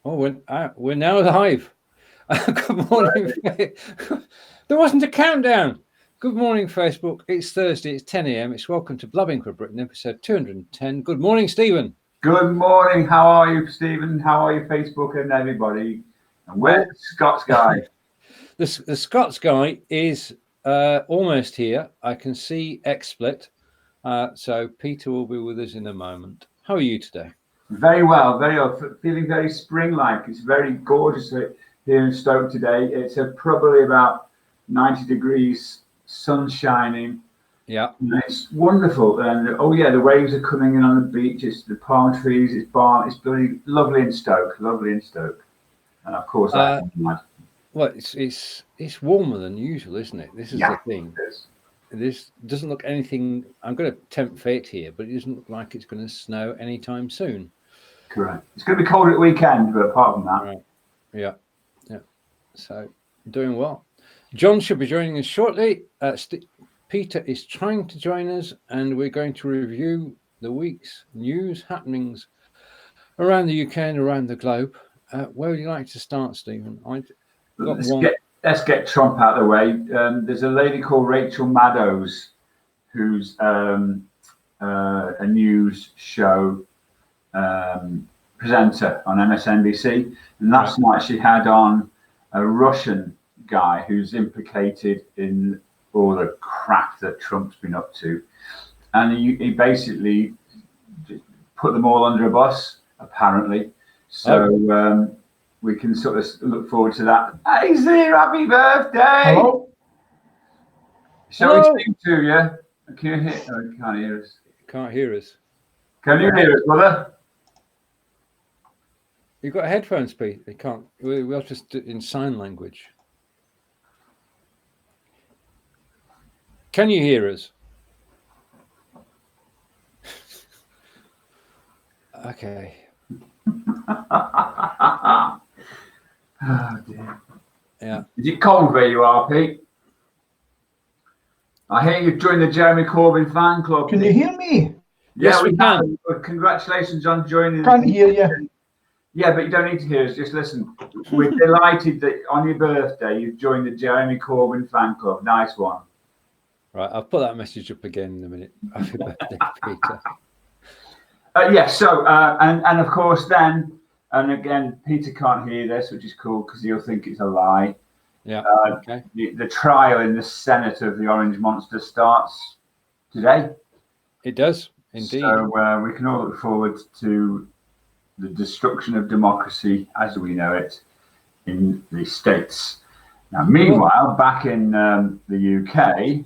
Oh, we're now live. Good morning. There wasn't a countdown. Good morning, Facebook. It's Thursday. It's 10 a.m. It's welcome to Blabbing for Britain, episode 210. Good morning, Stephen. Good morning. How are you, Stephen? How are you, Facebook and everybody? And where's the Scots guy? The Scots guy is almost here. I can see XSplit. So Peter will be with us in a moment. How are you today? Very well, feeling very spring-like. It's very gorgeous here in Stoke today. It's probably about 90 degrees, sun shining. Yeah. And it's wonderful. And oh yeah, the waves are coming in on the beach. It's the palm trees. It's really lovely in Stoke. Lovely in Stoke. And of course, well, it's warmer than usual, isn't it? This is the thing. This doesn't look anything. I'm going to tempt fate here, but it doesn't look like it's going to snow anytime soon. Correct. It's going to be cold at the weekend, but apart from that, right. Yeah. So doing well. John should be joining us shortly. Peter is trying to join us, and we're going to review the week's news happenings around the UK and around the globe. Where would you like to start, Stephen? Let's get Trump out of the way. There's a lady called Rachel Maddows, who's a news show presenter on MSNBC. And last night she had on a Russian guy who's implicated in all the crap that Trump's been up to. And he basically put them all under a bus, apparently. So we can sort of look forward to that. Hey, Zee, happy birthday! Hello? Shall we sing to you? Can you hear? Oh, you can't hear us. Can't hear us. Can you hear us, brother? You've got headphones, Pete. They can't. We'll just do it in sign language. Can you hear us? Okay. Oh, dear. Yeah. Is it cold where you are, Pete? I hear you've joined the Jeremy Corbyn fan club. Can you hear me? Yeah, yes, we can. Congratulations on joining. Can't hear you. Yeah, but you don't need to hear us. Just listen. We're delighted that on your birthday you've joined the Jeremy Corbyn fan club. Nice one. Right, I'll put that message up again in a minute. Happy birthday, Peter. And of course then, and again, Peter can't hear this, which is cool because he'll think it's a lie. Yeah. Okay. The trial in the Senate of the Orange Monster starts today. It does, indeed. So we can all look forward to the destruction of democracy as we know it in the States. Now, meanwhile, back in the UK,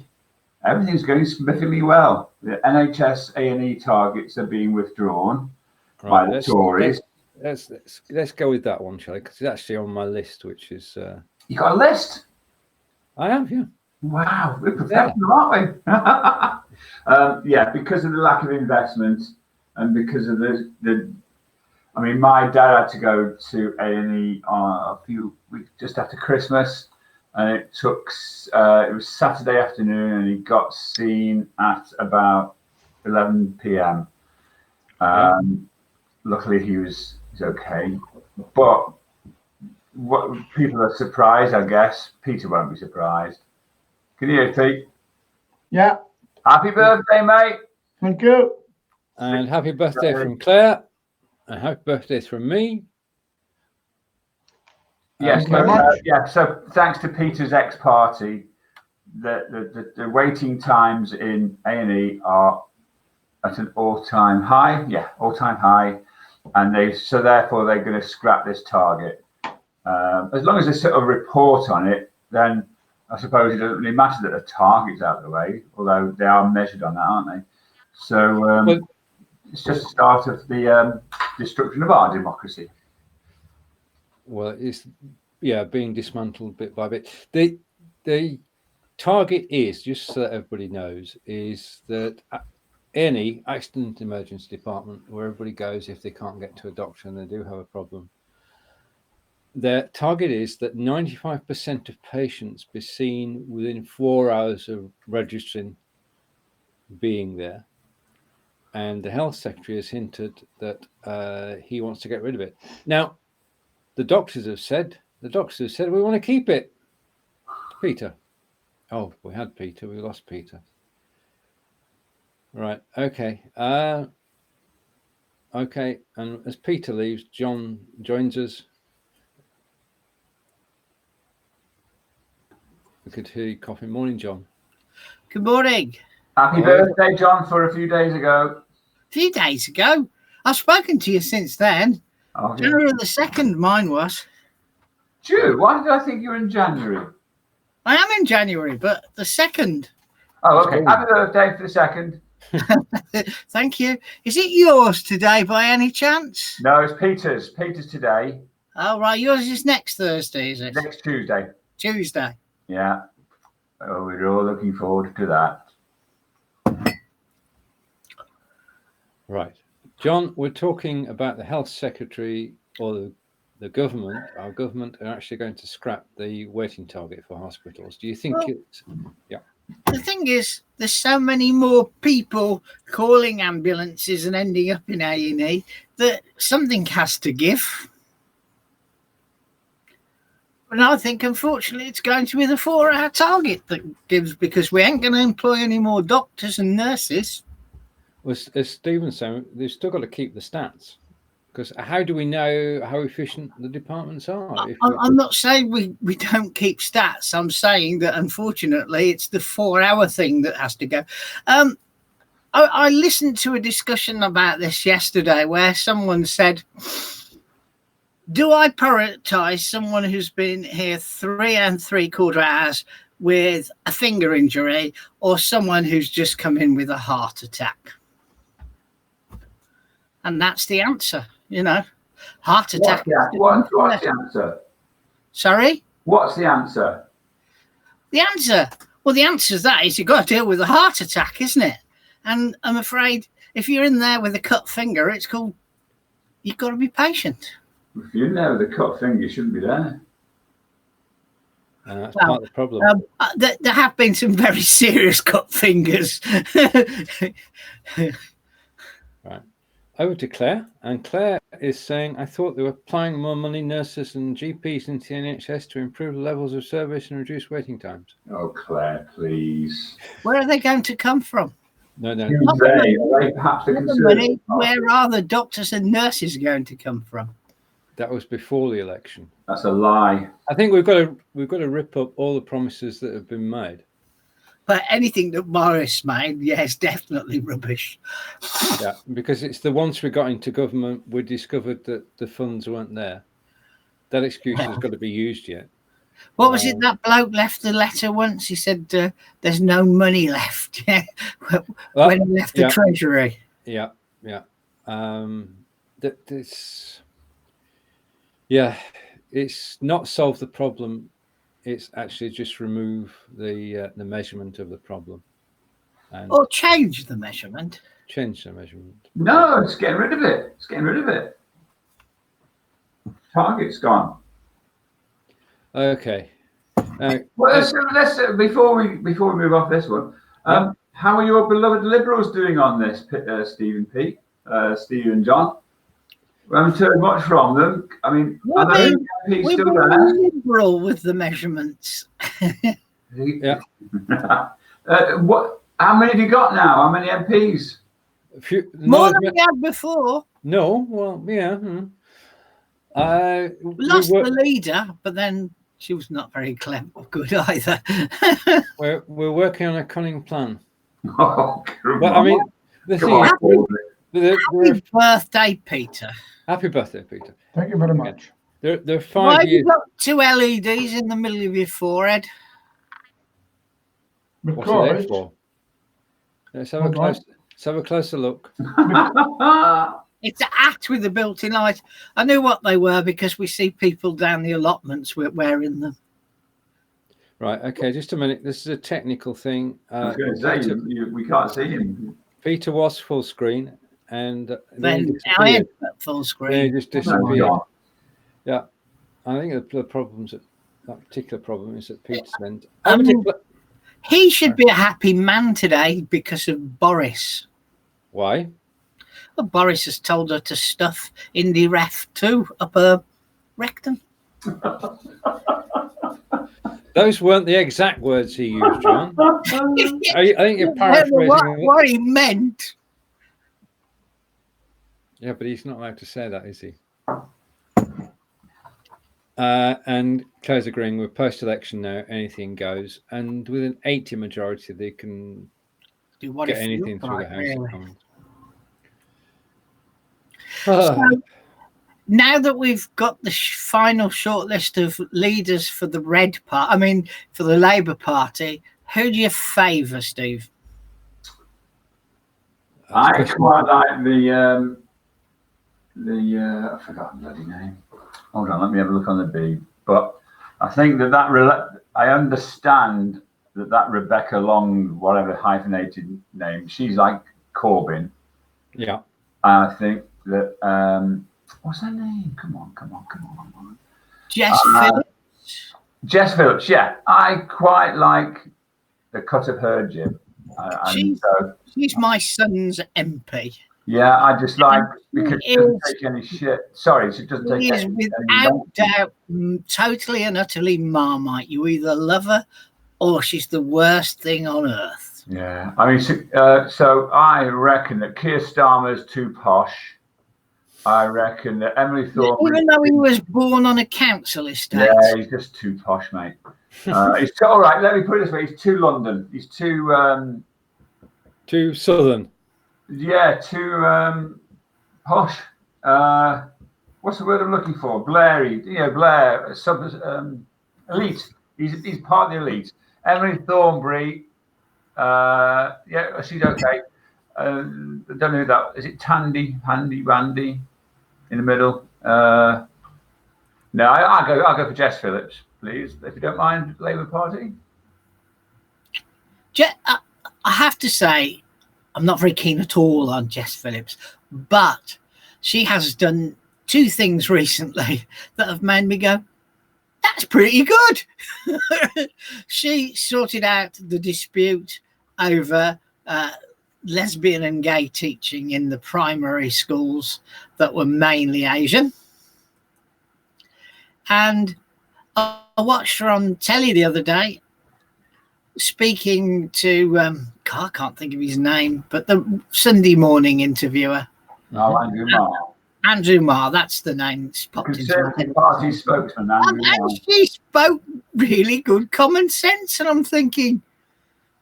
everything's going smithingly well. The NHS A&E targets are being withdrawn by the Tories. Let's go with that one, shall I? Because it's actually on my list, which is. You got a list? I have, yeah. Wow, we're professional, aren't we? Yeah, because of the lack of investment and because of I mean, my dad had to go to A&E a few weeks just after Christmas, and it was Saturday afternoon, and he got seen at about 11 p.m. Luckily, he's okay, but what people are surprised, I guess. Peter won't be surprised. Can you hear, Pete? Yeah. Happy birthday, mate. Thank you. And happy birthday from Claire. And happy birthday from me. Yes, so thanks to Peter's ex-party, the waiting times in A&E are at an all-time high. Yeah, all-time high. And therefore they're going to scrap this target. As long as they sort of report on it, then I suppose it doesn't really matter that the target's out of the way, although they are measured on that, aren't they? So it's just the start of the destruction of our democracy. Well, it's being dismantled bit by bit. The target is, just so that everybody knows, is that any accident emergency department where everybody goes if they can't get to a doctor and they do have a problem. Their target is that 95% of patients be seen within 4 hours of registering being there. And the health secretary has hinted that he wants to get rid of it. Now, the doctors have said we want to keep it. Peter. Oh, we had Peter. We lost Peter. Right. Okay. Okay. And as Peter leaves, John joins us. We could hear you coughing. Morning, John. Good morning. Happy birthday, John, for a few days ago. A few days ago. I've spoken to you since then. Oh, yeah. January the 2nd, mine was. June? Why did I think you were in January? I am in January, but the 2nd. Oh, okay. Happy birthday for the 2nd. Thank you. Is it yours today by any chance? No, it's Peter's. Peter's today. Oh, right. Yours is next Thursday, is it? Next Tuesday. Tuesday. Yeah. Oh, we're all looking forward to that. Right. John, we're talking about the Health Secretary or the government. Our government are actually going to scrap the waiting target for hospitals. Do you think it's... Yeah. The thing is, there's so many more people calling ambulances and ending up in A&E that something has to give. And I think, unfortunately, it's going to be the 4-hour target that gives, because we ain't going to employ any more doctors and nurses. Well, as Stephen's saying, they've still got to keep the stats. Because how do we know how efficient the departments are? I'm not saying we don't keep stats. I'm saying that, unfortunately, it's the 4-hour thing that has to go. I listened to a discussion about this yesterday where someone said, do I prioritise someone who's been here 3 3/4 hours with a finger injury or someone who's just come in with a heart attack? And that's the answer, you know. Heart attack. What's the answer? Sorry? What's the answer? The answer? Well, the answer is that is you've got to deal with a heart attack, isn't it? And I'm afraid if you're in there with a cut finger, it's called, you've got to be patient. If you're in there with a cut finger, you shouldn't be there. That's part of the problem. There have been some very serious cut fingers. Right. Over to Claire. And Claire is saying, I thought they were applying more money, nurses and GPs into the NHS to improve the levels of service and reduce waiting times. Oh, Claire, please. Where are they going to come from? No. Perhaps the money. Where are the doctors and nurses going to come from? That was before the election. That's a lie. I think we've got to rip up all the promises that have been made. But anything that Morris made, yes, definitely rubbish. Yeah, because it's the once we got into government, we discovered that the funds weren't there. That excuse has got to be used yet. What was it that bloke left the letter once? He said, there's no money left when he left the Treasury. Yeah. It's not solve the problem. It's actually just remove the measurement of the problem. Or change the measurement. Change the measurement. No, it's getting rid of it. Target's gone. Okay. Well, let's before we move off this one. How are your beloved Liberals doing on this, Stephen P, Steve and John? We haven't heard much from them. I mean, are the MPs still there? Liberal with the measurements. Yeah. How many have you got now? How many MPs? More than we had before. No, well, yeah. We lost the leader, but then she was not very clever or good either. we're working on a cunning plan. Oh, but I mean, the thing is, happy birthday, Peter. Happy birthday, Peter. Thank you very much. There are 5 Why have years. you got 2 LEDs in the middle of your forehead? What's it there for? Let's have a closer look. It's a hat with a built-in light. I knew what they were because we see people down the allotments wearing them. Right. Okay. Just a minute. This is a technical thing. I was going to say we can't see him. Peter was full screen, and then I had full screen. They just disappeared. Yeah. I think the problems that particular problem is that Peter's meant. He should be a happy man today because of Boris. Why? Well, Boris has told her to stuff Indie Ref 2 up her rectum. Those weren't the exact words he used, John. I think you're paraphrasing. What he meant. Yeah, but he's not allowed to say that, is he? And Claire's agreeing with post-election now, anything goes. And with an 80 majority, they can Do what get it anything feels through like, the House really. of Commons. So, now that we've got the final shortlist of leaders for the for the Labour Party, who do you favour, Steve? I quite like the I've forgotten the bloody name. Hold on, let me have a look on the B. But I think I understand that Rebecca Long, whatever hyphenated name, she's like Corbyn. Yeah. And I think that what's her name? Come on. Jess Phillips. Jess Phillips, yeah. I quite like the cut of her jib. She's my son's MP. Yeah, I just like because she doesn't take any shit. Sorry, she doesn't take She is any. without doubt totally and utterly Marmite. You either love her or she's the worst thing on earth. Yeah, I mean, so I reckon that Keir Starmer's too posh. I reckon that Emily Thornberry, even though he was born on a council estate. Yeah, he's just too posh, mate. He's all right. Let me put it this way: he's too London. He's too southern. Yeah, too posh. What's the word I'm looking for? Blairy. Blair. Elite. He's part of the elite. Emily Thornberry. Yeah, she's okay. I don't know who that is. It Tandy, Randy, in the middle. No, I'll go for Jess Phillips, please, if you don't mind. Labour Party. I have to say, I'm not very keen at all on Jess Phillips, but she has done two things recently that have made me go, that's pretty good. She sorted out the dispute over lesbian and gay teaching in the primary schools that were mainly Asian. And I watched her on telly the other day speaking to, I can't think of his name, but the Sunday morning interviewer. Oh, Andrew Marr. Andrew Marr, that's the name that's popped into my head. Conservative Party spokesman, Andrew Marr. And she spoke really good common sense, and I'm thinking,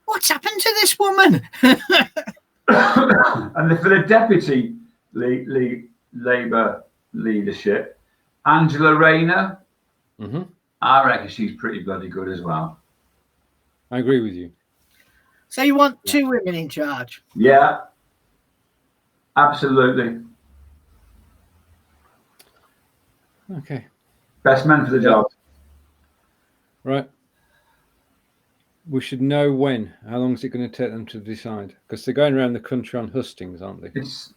what's happened to this woman? And for the deputy Labour leadership, Angela Rayner, I reckon she's pretty bloody good as well. I agree with you. So you want two women in charge? Yeah, absolutely. Okay. Best men for the job. Right. We should know when. How long is it going to take them to decide? Because they're going around the country on hustings, aren't they? It's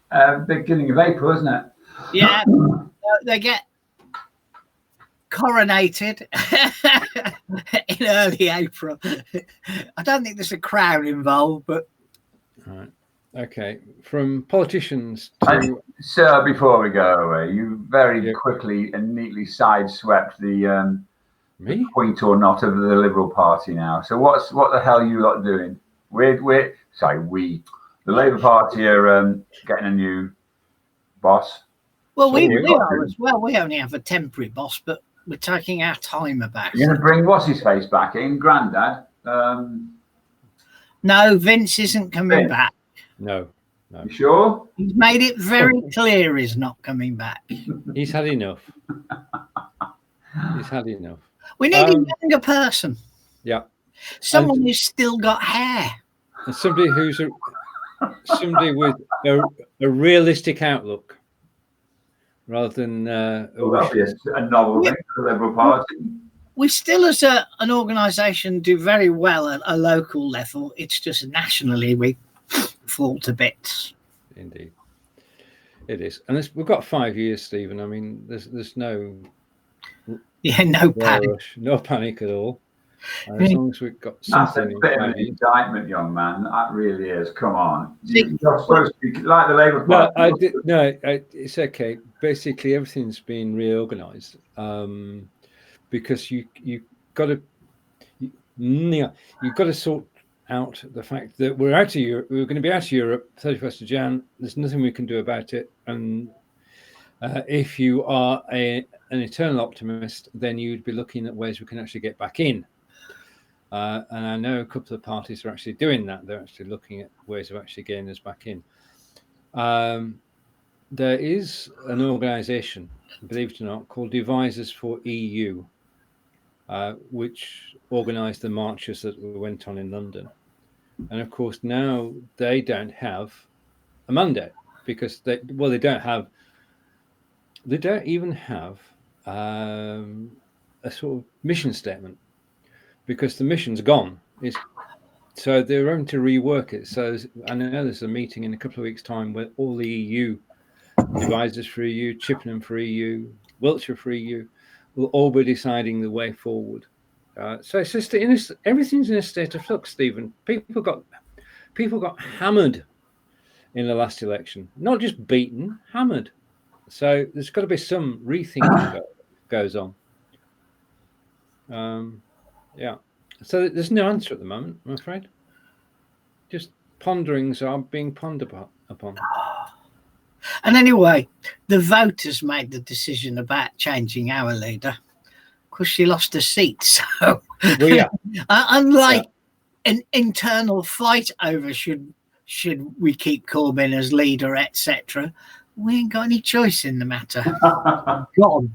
beginning of April, isn't it? Yeah. They get coronated in early April. I don't think there's a crown involved, but... All right. Okay. From politicians to... Sir, before we go away, you very quickly and neatly sideswept the point or not of the Liberal Party now. So what the hell are you lot doing? The Labour Party are getting a new boss. Well, we are as well. We only have a temporary boss, but we're taking our time about it. You're going to bring what's his face back in, Grandad? No, Vince isn't coming back. No. You sure? He's made it very clear he's not coming back. He's had enough. He's had enough. We need a younger person. Yeah. Someone who's still got hair. And somebody somebody with a realistic outlook, rather than a novel thing for the Liberal Party. We still, as an organisation, do very well at a local level. It's just nationally we fall to bits. Indeed, it is, and we've got 5 years, Stephen. I mean, there's no no panic, rush, no panic at all. As long as we've got That's a something. bit of an indictment, young man. That really is. Come on. You're supposed to be like the Labour Party. It's okay. Basically, everything's been reorganised because you've got to sort out the fact that we're out of Europe. We're going to be out of Europe 31st of Jan. There's nothing we can do about it. And if you are an eternal optimist, then you'd be looking at ways we can actually get back in. And I know a couple of parties are actually doing that. They're actually looking at ways of actually getting us back in. There is an organisation, believe it or not, called Devisers for EU, which organised the marches that went on in London. And of course, now they don't have a mandate because they don't even have a sort of mission statement because the mission's gone. So they're having to rework it. So I know there's a meeting in a couple of weeks' time where all the EU, Devisers for EU, Chippenham for EU, Wiltshire for EU, will all be deciding the way forward. So it's just everything's in a state of flux, Stephen. People got hammered in the last election, not just beaten, hammered. So there's got to be some rethinking that goes on. Yeah. So there's no answer at the moment, I'm afraid. Just ponderings are being pondered upon. And anyway, the voters made the decision about changing our leader because she lost her seat. So, unlike an internal fight over should we keep Corbyn as leader, etc., we ain't got any choice in the matter. Gone.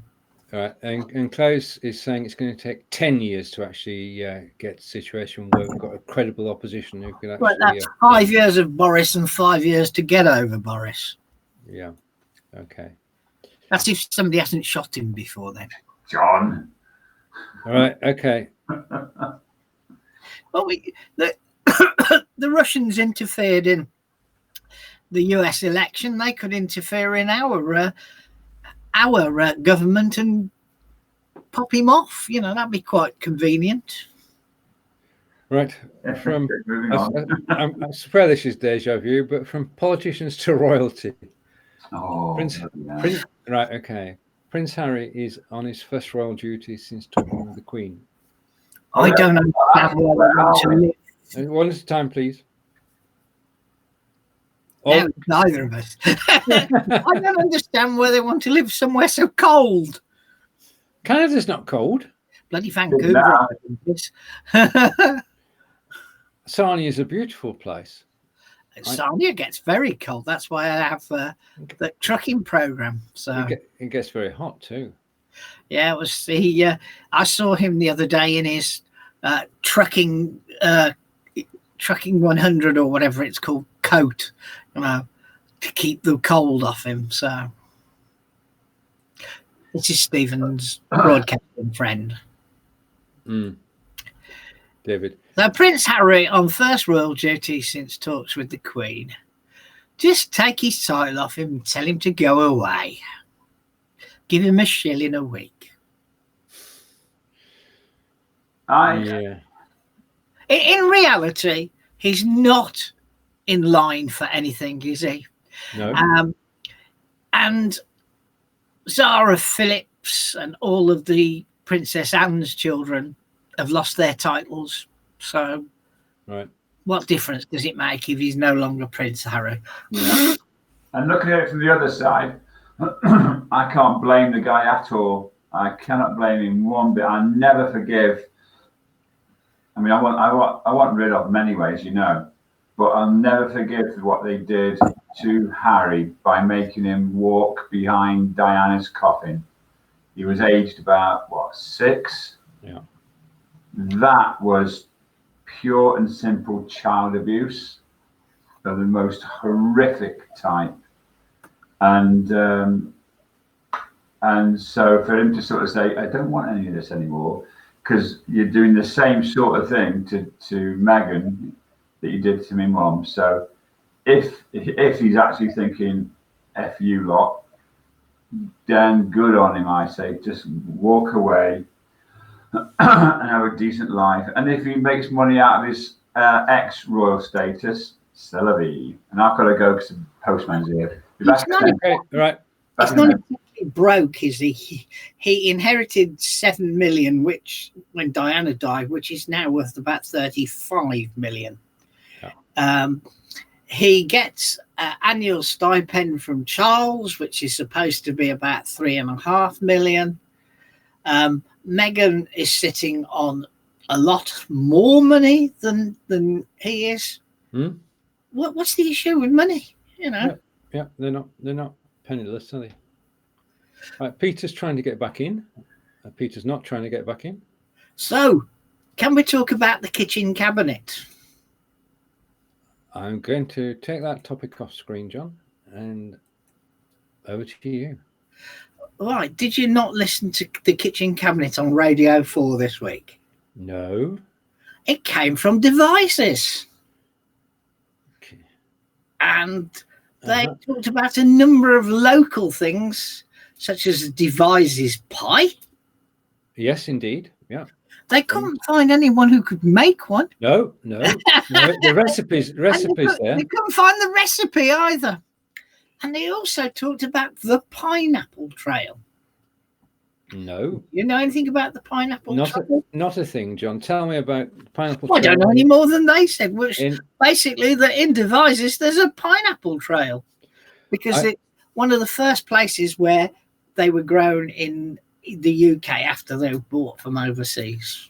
All right, and Klaus is saying it's going to take 10 years to actually get a situation where we've got a credible opposition who can actually. Well, that's 5 years of Boris and 5 years to get over Boris. Yeah. Okay. That's if somebody hasn't shot him before then. John. All right. Okay. Well, the Russians interfered in the US election. They could interfere in our government and pop him off. You know, that'd be quite convenient. Right. From I swear this is deja vu, but from politicians to royalty. Oh, right. Okay. Prince Harry is on his first royal duty since talking with the Queen. I don't understand why they want to live. One at a time, please. No, neither of us. I don't understand why they want to live somewhere so cold. Canada's not cold. Bloody Vancouver. Sarnia is a beautiful place. Sarnia gets very cold. That's why I have the trucking program. So it gets very hot too. Yeah, it was. I saw him the other day in his trucking 100 or whatever it's called coat, to keep the cold off him. So this is Stephen's broadcasting friend. David. So Prince Harry on first royal duty since talks with the Queen. Just take his title off him and tell him to go away. Give him £1 a week. In reality, he's not in line for anything, is he? No. And Zara Phillips and all of the Princess Anne's children have lost their titles. So, right. What difference does it make if he's no longer Prince Harry? Yeah. And looking at it from the other side, I can't blame the guy at all. I cannot blame him one bit. I never forgive. I mean, I want rid of him anyways, you know, but I'll never forgive what they did to Harry by making him walk behind Diana's coffin. He was aged about 6? Yeah. That was pure and simple child abuse of the most horrific type. And so for him to sort of say, I don't want any of this anymore, because you're doing the same sort of thing to Meghan that you did to my mom. So if he's actually thinking F you lot, then good on him, I say. Just walk away. and have a decent life. And if he makes money out of his ex-royal status, c'est la vie. And I've got to go because the postman's here. Okay, right. It's not exactly broke, is he? He inherited 7 million, which when Diana died, which is now worth about 35 million. Yeah. He gets an annual stipend from Charles, which is supposed to be about 3.5 million. Meghan is sitting on a lot more money than he is. What's the issue with money? You know? Yeah, they're not penniless, are they? Right, Peter's trying to get back in. Peter's not trying to get back in. So, can we talk about the kitchen cabinet? I'm going to take that topic off screen, John, and over to you. Right, did you not listen to the kitchen cabinet on Radio 4 this week? No. It came from Devices. Okay. And they talked about a number of local things, such as Devices pie. Yes, indeed. Yeah. They couldn't find anyone who could make one. No. The recipes there. They couldn't find the recipe either. And they also talked about the pineapple trail. No. You know anything about the pineapple trail? Not a thing, John. Tell me about pineapple Well, trail. I don't know any more than they said, which basically that in Devices there's a pineapple trail. Because it's one of the first places where they were grown in the UK after they were bought from overseas.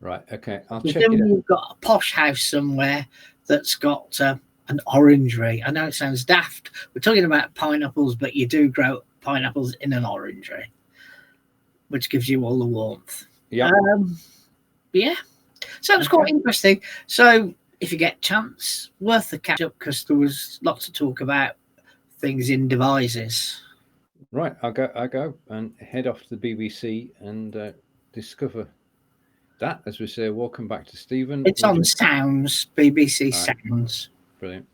Right, okay. I'll But check then it out. you've got a posh house somewhere that's got an orangery. I know it sounds daft. We're talking about pineapples, but you do grow pineapples in an orangery, which gives you all the warmth. Yeah. Yeah. So it was quite interesting. So if you get a chance, worth the catch up because there was lots to talk about things in Devices. Right, I'll go and head off to the BBC and discover that, as we say. Welcome back to Stephen. It's on Sounds, BBC Sounds. Brilliant.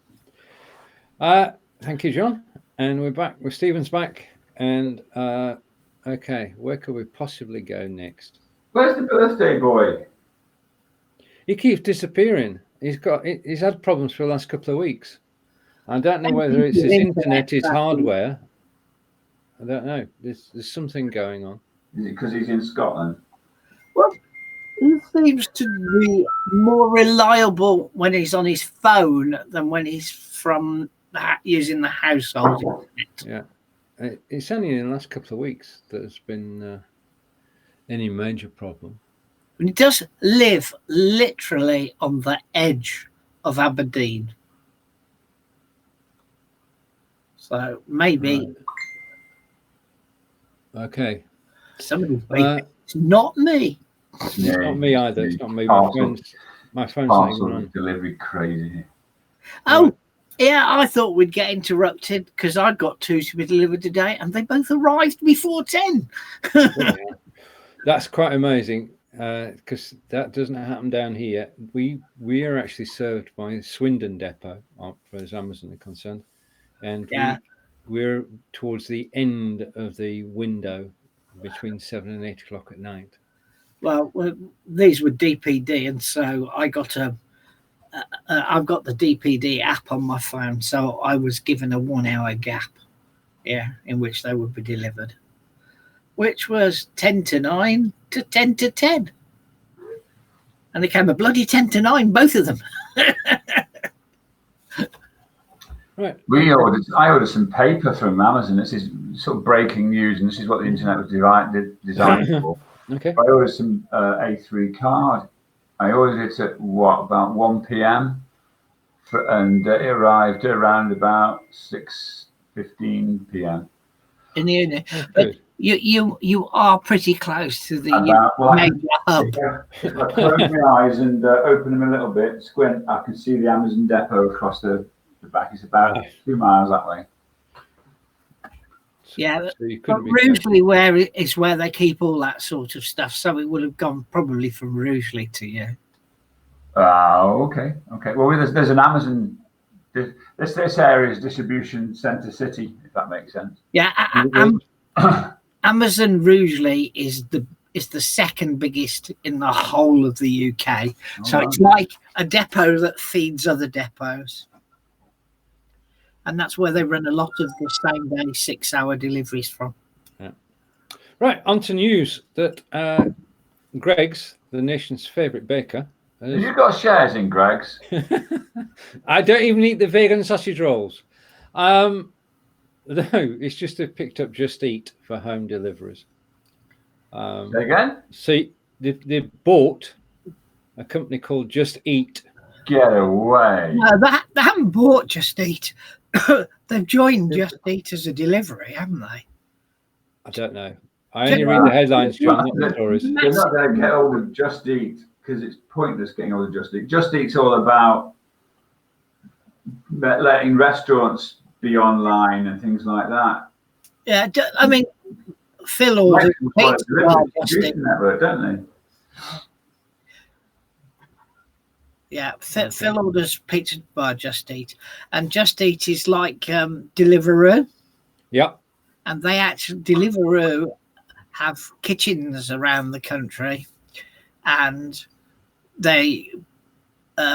Thank you, John. And we're back. Stephen's back. And okay, where could we possibly go next? Where's the birthday boy? He keeps disappearing. He's had problems for the last couple of weeks. I don't know whether it's his internet, his hardware. I don't know. There's something going on. Is it because he's in Scotland? Well, he seems to be more reliable when he's on his phone than when he's from using the household internet. Yeah. It's only in the last couple of weeks that there's been any major problem. And he does live literally on the edge of Aberdeen. So maybe... Okay. Somebody's waiting. It's not me. It's not me either. It's not me. My phone's not even on. Delivery crazy. Oh, yeah. I thought we'd get interrupted because I'd got 2 to be delivered today, and they both arrived before 10. That's quite amazing because that doesn't happen down here. We are actually served by Swindon Depot, as as Amazon are concerned, and we're towards the end of the window between 7 and 8 o'clock at night. Well, these were DPD, and so I got I've got the DPD app on my phone, so I was given a 1 hour gap, in which they would be delivered, which was 10 to 9 to 10 to 10. And they came a bloody 10 to 9, both of them. Right. I ordered some paper from Amazon. This is sort of breaking news, and this is what the internet was designed for. Okay. I ordered some A3 card. I ordered it at about 1 p.m. and it arrived around about 6:15 p.m. In the evening. But you are pretty close to the major hub. If I close my eyes and open them a little bit, squint, I can see the Amazon depot across the back. It's about 2 miles that way. Yeah, but Rugeley is where they keep all that sort of stuff, so it would have gone probably from Rugeley to you. Okay. Well, there's an Amazon. This area is distribution centre city, if that makes sense. Yeah, Amazon Rugeley is is the second biggest in the whole of the UK. So wow. it's like a depot that feeds other depots. And that's where they run a lot of the same day 6-hour deliveries from. Right, on to news that Greg's, the nation's favourite baker. Have you got shares in Greg's? I don't even eat the vegan sausage rolls. No, it's just they've picked up Just Eat for home deliveries. Say again? See, they bought a company called Just Eat. Get away. No, they haven't bought Just Eat. They've joined Just Eat as a delivery, haven't they? I don't know. I only read the headlines, John, not the stories. They're not going to get hold of Just Eat because it's pointless getting hold of Just Eat. Just Eat's all about letting restaurants be online and things like that. Yeah, I mean, Phil orders pizza by Just Eat. Network, don't they? Yeah, Phil orders pizza by Just Eat, and Just Eat is like Deliveroo. Yeah. And they actually, Deliveroo have kitchens around the country, and they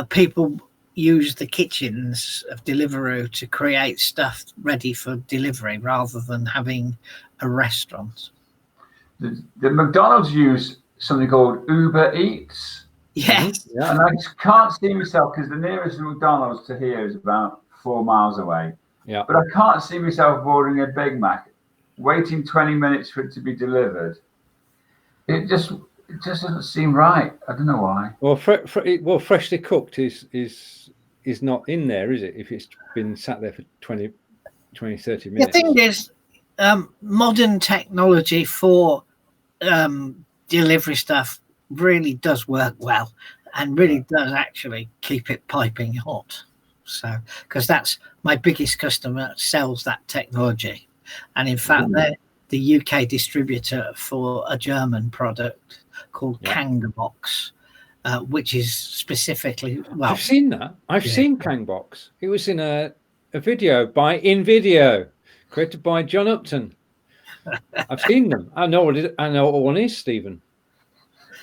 people use the kitchens of Deliveroo to create stuff ready for delivery rather than having a restaurant. The McDonald's use something called Uber Eats. Yes. Yeah. And I just can't see myself because the nearest McDonald's to here is about 4 miles away. Yeah. But I can't see myself ordering a Big Mac, waiting 20 minutes for it to be delivered. It just doesn't seem right. I don't know why. Well, freshly cooked is not in there, is it? If it's been sat there for 20, 30 minutes. The thing is, modern technology for delivery stuff really does work well and really does actually keep it piping hot. So, because that's my biggest customer sells that technology. And in fact, they're the UK distributor for a German product called Kangbox, which is specifically, well, I've seen that. I've seen Kangbox. It was in a video by InVideo, created by John Upton. I've seen them. I know what one is, Stephen.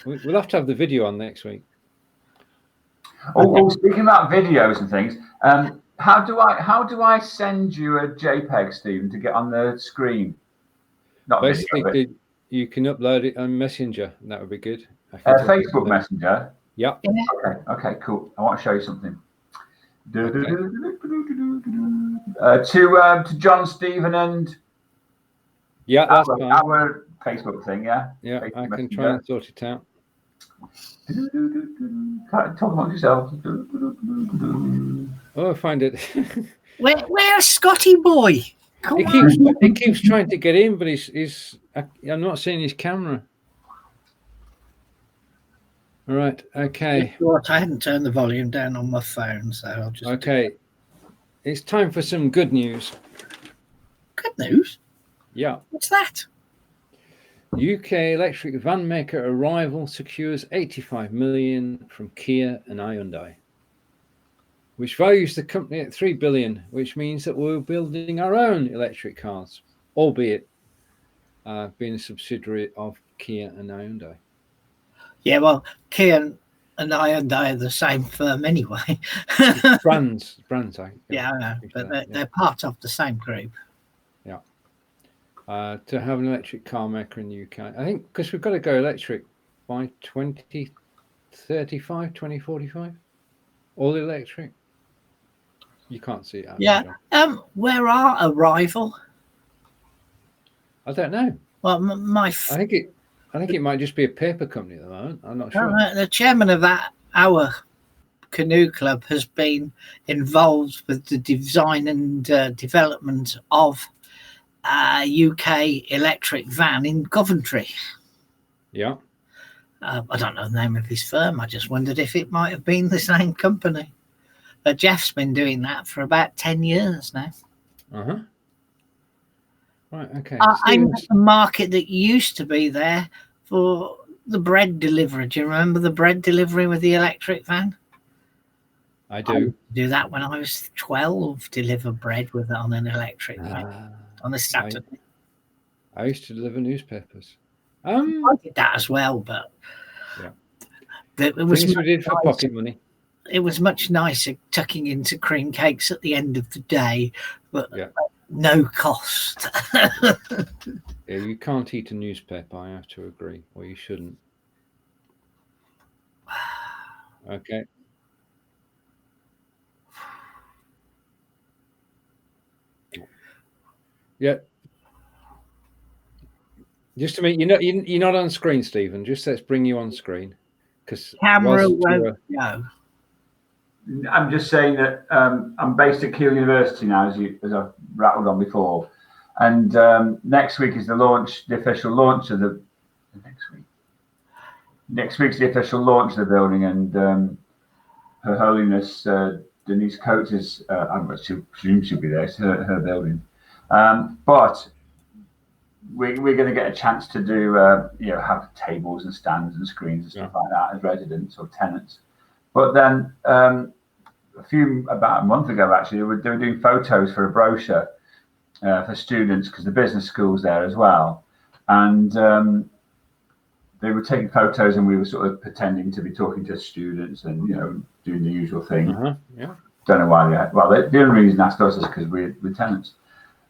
We'll have to have the video on next week. Oh, speaking about videos and things, how do I send you a JPEG, Stephen, to get on the screen? Not basically video, you can upload it on Messenger. That would be good. Facebook Messenger. Yeah. Okay, cool. I want to show you something. Okay. To John, Stephen, and That's fine. our Facebook thing. Yeah. Yeah, Facebook I can Messenger. try and sort it out. Talk amongst yourselves. Oh, I find it. where's Scotty boy? He keeps trying to get in, but I'm not seeing his camera. All right. Okay. I hadn't turned the volume down on my phone, so I'll just. Okay. It's time for some good news. Good news? Yeah. What's that? UK electric van maker Arrival secures 85 million from Kia and Hyundai, which values the company at 3 billion, which means that we're building our own electric cars, albeit being a subsidiary of Kia and Hyundai. Yeah, well, Kia and Hyundai are the same firm anyway. brands. Yeah, I know, but they're part of the same group. Yeah. To have an electric car maker in the UK, I think, because we've got to go electric by 2035, 2045, all electric. You can't see it. Yeah. Where are Arrival? I don't know. Well, I think it might just be a paper company at the moment. I'm not sure. The chairman of our canoe club has been involved with the design and development of a UK electric van in Coventry. Yeah. I don't know the name of his firm. I just wondered if it might have been the same company. But Jeff's been doing that for about 10 years now. Uh-huh. Right, okay. I know the market that used to be there for the bread delivery. Do you remember the bread delivery with the electric van? I do. I used to do that when I was 12, deliver bread with it on an electric van on a Saturday. I used to deliver newspapers. I did that as well, but Yeah. it was Things we did for nicer. pocket money. It was much nicer tucking into cream cakes at the end of the day, but no cost. Yeah, you can't eat a newspaper, I have to agree, or you shouldn't. Okay. Yeah. Just a minute, you're not on screen, Stephen. Just let's bring you on screen, because Camera won't go. I'm just saying that I'm based at Keele University now, as I've rattled on before, and next week is the official launch of the next week's the official launch of the building, and Her Holiness Denise Coates is I presume she'll be there. It's her building, but we're going to get a chance to do have tables and stands and screens and stuff like that as residents or tenants. But then about a month ago, actually, they were doing photos for a brochure for students, because the business school's there as well, and they were taking photos, and we were sort of pretending to be talking to students and doing the usual thing. Yeah. Don't know why the only reason asked us is because we're tenants.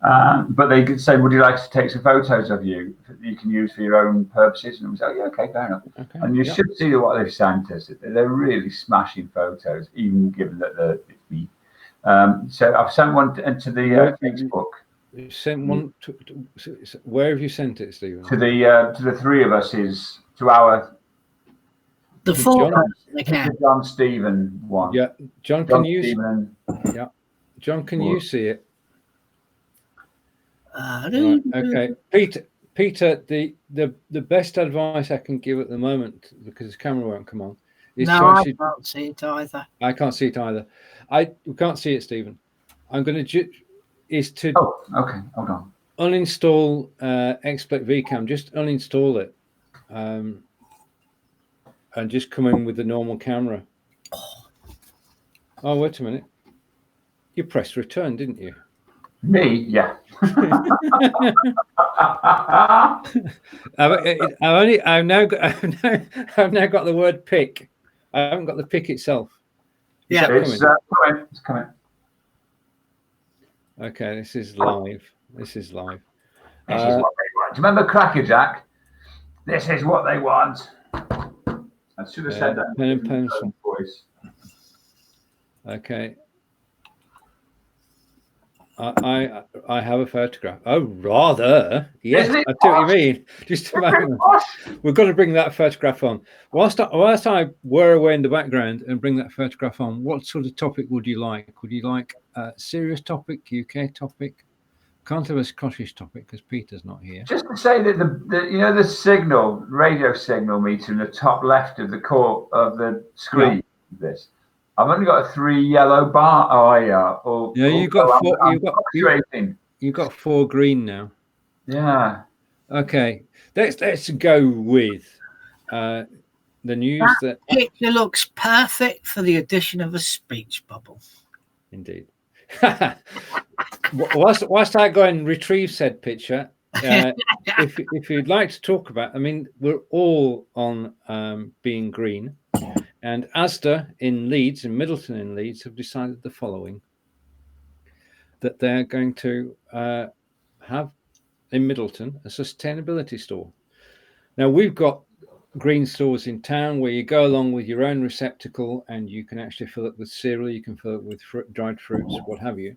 But they did say, would you like to take some photos of you that you can use for your own purposes? And we said, okay, fair enough. Okay, and you should see what they've sent us. They're really smashing photos, even given that it's me. So I've sent one to the Facebook. You sent one where have you sent it, Stephen? To the three of us, to our the four John Stephen one. Yeah, John, can you? John, can you see it? Right, okay, Peter. The best advice I can give at the moment, because the camera won't come on, is I can't see it either. I can't see it either. We can't see it, Stephen. I'm going to Oh, okay. Hold on. Uninstall XSplit VCam. Just uninstall it, and just come in with the normal camera. Oh, wait a minute. You pressed return, didn't you? Me, yeah. I've now got the word pick. I haven't got the pick itself. It's coming. Okay, this is live. This is what they want. Do you remember Cracker Jack? This is what they want. I should have said that. Pen and pencil. Voice. Okay. I have a photograph. Oh, rather. Yes, I see what you mean. Just a moment. We've got to bring that photograph on. Whilst I whir away in the background and bring that photograph on, what sort of topic would you like? Would you like a serious topic, UK topic? Can't have a Scottish topic because Peter's not here. Just to say that the radio signal meter in the top left of the core of the screen. Yeah. I've only got a 3 yellow bar. Oh yeah. You got 4. You got 4 green now. Yeah. Okay. Let's go with the news that picture looks perfect for the addition of a speech bubble. Indeed. Whilst I go and retrieve said picture, if you'd like to talk about, we're all on being green. And Asda in Middleton in Leeds, have decided the following: that they're going to have in Middleton a sustainability store. Now, we've got green stores in town where you go along with your own receptacle and you can actually fill it with cereal, you can fill it with dried fruits, what have you.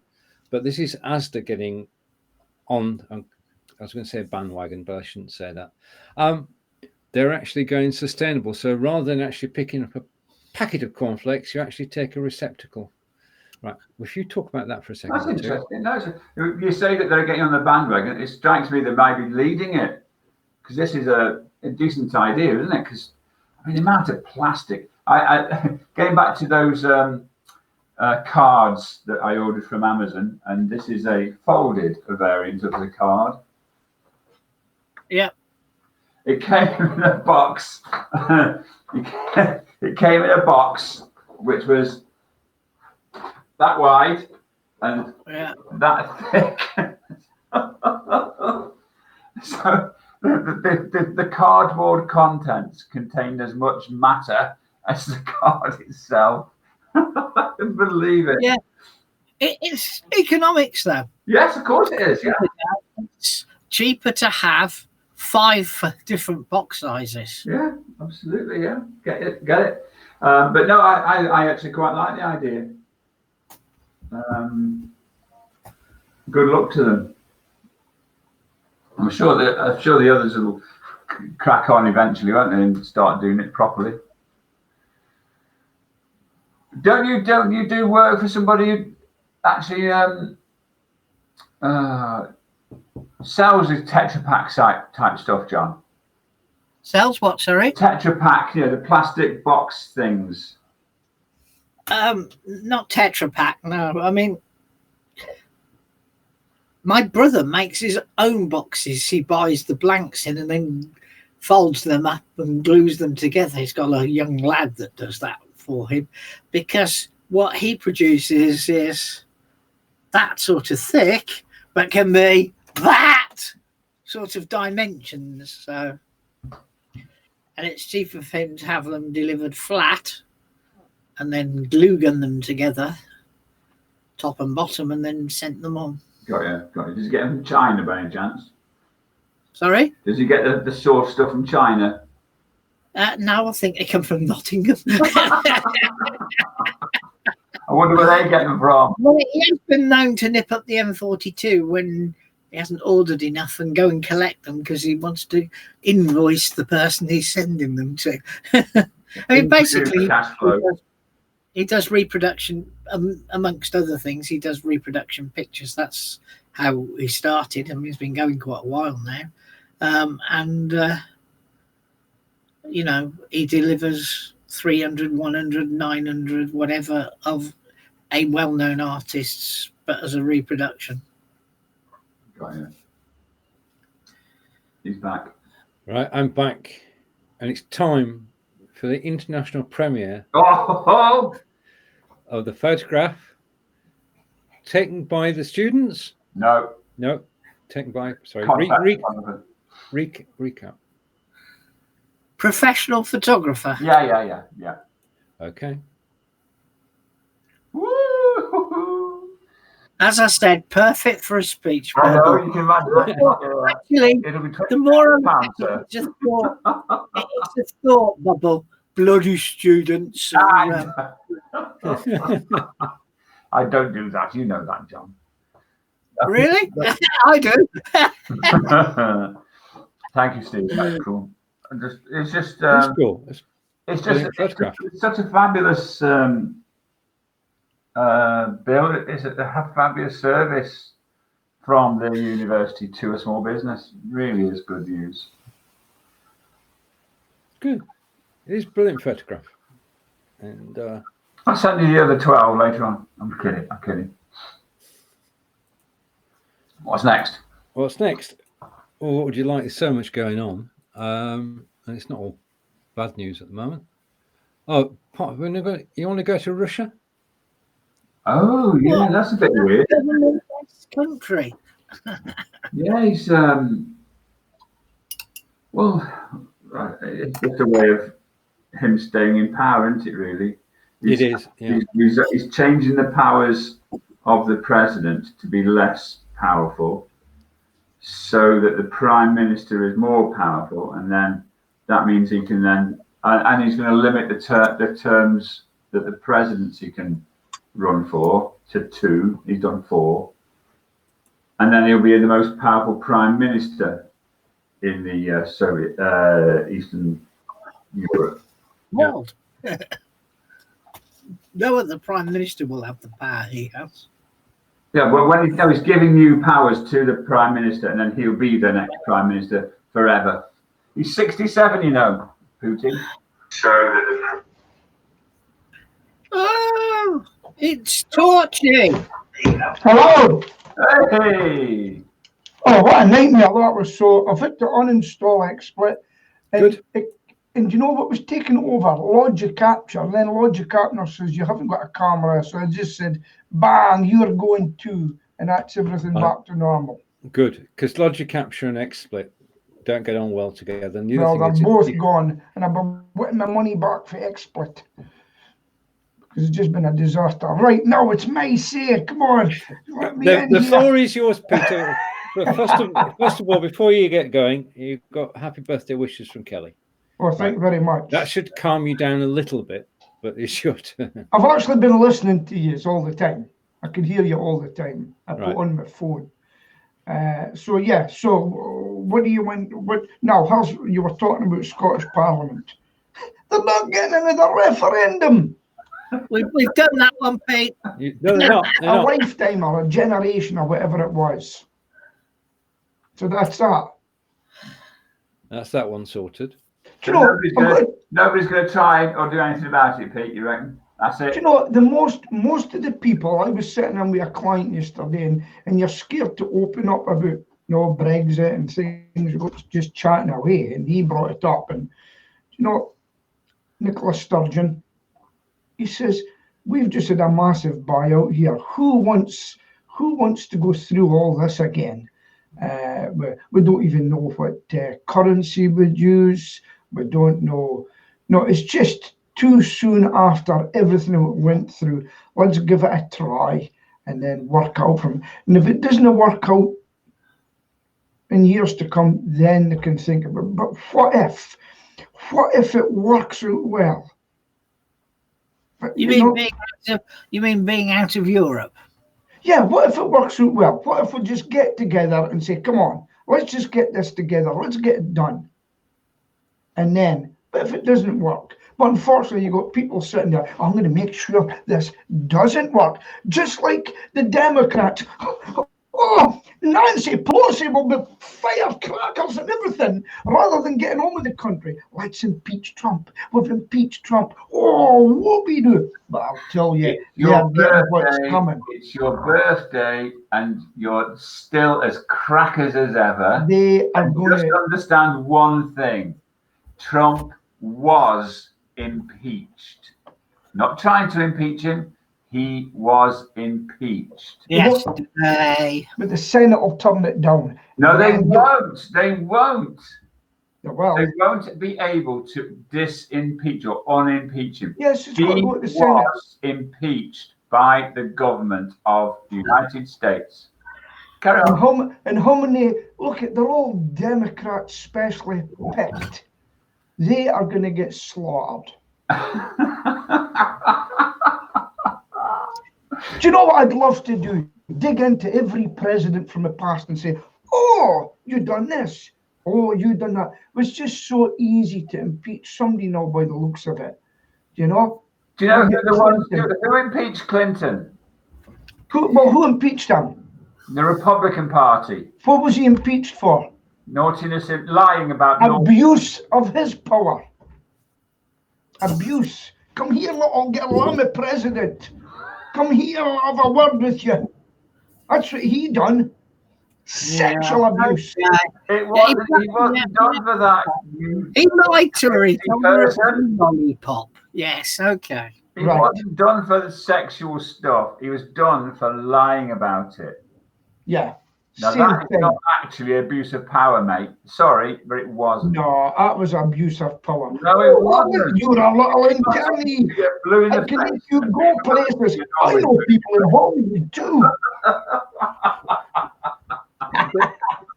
But this is Asda getting on, I was going to say a bandwagon, but I shouldn't say that. They're actually going sustainable. So rather than actually picking up a packet of cornflakes, you actually take a receptacle. Right. If you talk about that for a second. That's interesting. You say that they're getting on the bandwagon. It strikes me they might be leading it, because this is a decent idea, isn't it? Because the amount of plastic. I going back to those cards that I ordered from Amazon, and this is a folded variant of the card. Yeah. It came in a box. It came in a box which was that wide and that thick. So the cardboard contents contained as much matter as the card itself. I can believe it. Yeah. It's economics, though. Yes, of course it is. Yeah. It's cheaper to have 5 different box sizes. Yeah, absolutely. Yeah, get it. But no, I actually quite like the idea. Good luck to them. I'm sure the others will crack on eventually, won't they, and start doing it properly. Don't you do work for somebody who actually sells this Tetra Pak type stuff, John? Sells what, sorry? Tetra Pak, the plastic box things. Not Tetra Pak, no. I mean, my brother makes his own boxes. He buys the blanks in and then folds them up and glues them together. He's got a young lad that does that for him, because what he produces is that sort of thick, but can be that sort of dimensions. So, and it's cheaper for him to have them delivered flat and then glue gun them together, top and bottom, and then sent them on. Got you. Does he get them from China by any chance? Sorry? Does he get the source stuff from China? No, I think they come from Nottingham. I wonder where they get them from. Well, he has been known to nip up the M42 when he hasn't ordered enough and go and collect them because he wants to invoice the person he's sending them to. I mean, basically, he does reproduction, amongst other things. He does reproduction pictures. That's how he started. I mean, he's been going quite a while now. He delivers 300, 100, 900, whatever of a well-known artist's, but as a reproduction. Got you. He's back. Right, I'm back. And it's time for the international premiere of the photograph taken by the students. No, taken by. Sorry, recap. Professional photographer. Yeah. Okay. Woo! As I said, perfect for a speech. I know, you can imagine. Actually, It'll be the more I'm pounds, just thought, it's a thought bubble. Bloody students. I don't do that. You know that, John. Really? I do. Thank you, Steve. That's cool. It's just That's cool. it's such a fabulous build. It's a fabulous service from the university to a small business. Really is good news. Good. It is a brilliant photograph. And I'll send you the other 12 later on. I'm kidding. What's next? Well, what would you like? There's so much going on. And it's not all bad news at the moment. Oh, you want to go to Russia? Oh, yeah, that's a bit weird. Country. Yeah, he's it's just a way of him staying in power, isn't it? Really, It is. Yeah. He's changing the powers of the president to be less powerful, so that the prime minister is more powerful, and then that means he can then, and he's going to limit the terms that the presidency can run for to 2. He's done 4, and then he'll be the most powerful prime minister in the Soviet Eastern Europe. World. No other prime minister will have the power he has. Yeah, well, when he's giving new powers to the prime minister, and then he'll be the next prime minister forever. He's 67, Putin. Oh, it's torture. Hello. Hey. Oh, what a nightmare that was. So I've had to uninstall XSplit. Good. And you know what was taken over? Logic Capture. And then Logic Capture says you haven't got a camera. So I just said, bang, you're going to. And that's everything back to normal. Good, because Logic Capture and XSplit don't get on well together. And the Well, other they're thing is, both gone, and I've been getting my money back for XSplit because it's just been a disaster. Right, now it's my say. Come on, let me in the here. floor is yours, Peter. But first of all, before you get going, you've got happy birthday wishes from Kelly. Well, thank you very much. That should calm you down a little bit, but it's your turn. I've actually been listening to you all the time. I can hear you all the time. I put on my phone. So yeah. So what do you want? What now? You were talking about Scottish Parliament? They're not getting another referendum. We've done that one, Pete. No, they're not. They're A not. lifetime or a generation or whatever it was. So that's that. That's that one sorted. Do you know? Nobody's going to try or do anything about it, Pete. You reckon? That's it. Do you know the most of the people? I was sitting in with a client yesterday, and you're scared to open up about Brexit and things. You're just chatting away, and he brought it up, and Nicola Sturgeon. He says, we've just had a massive buyout here. Who wants to go through all this again? We don't even know what currency we'd use. We don't know. No, it's just too soon after everything we went through. Let's give it a try and then work out from it. And if it doesn't work out in years to come, then they can think about it. But what if? What if it works out well? But, You mean being out of Europe? Yeah, what if it works out well? What if we just get together and say, come on, let's just get this together. Let's get it done. And then, but if it doesn't work, but unfortunately, you've got people sitting there, I'm going to make sure this doesn't work. Just like the Democrats. Oh, Nancy Pelosi will be firecrackers and everything. Rather than getting on with the country, let's impeach Trump. We've impeached Trump. Oh, what we do? But I'll tell you, they're getting what's coming. It's your birthday, and you're still as crackers as ever. They are going to understand one thing: Trump was impeached. Not trying to impeach him. He was impeached. Yes, but the Senate will turn it down. No, they won't. They won't. Well, they won't be able to disimpeach or unimpeach him. Yes, it's he got to go to the Senate. Was impeached by the government of the United States. Carry on. And how many? Look, they're all Democrats, specially picked. They are going to get slaughtered. Do you know what I'd love to do? Dig into every president from the past and say, oh, you done this. Oh, you done that. It was just so easy to impeach somebody now by the looks of it. Do you know? Do you know who impeached Clinton? Who impeached him? The Republican Party. What was he impeached for? Naughtiness, lying about abuse of his power. Abuse. Come here, little girl, I'm a president. Come here, I'll have a word with you. That's what he done. Sexual abuse. He wasn't done for that. He lied to her. He told her it was a lollipop. Yes, okay. He wasn't done for the sexual stuff. He was done for lying about it. Yeah. Now that is not actually abuse of power, mate. Sorry, but it wasn't. No, that was abuse of power. No, it wasn't. You're a little internee. I can make you go places. I know people in Hollywood too.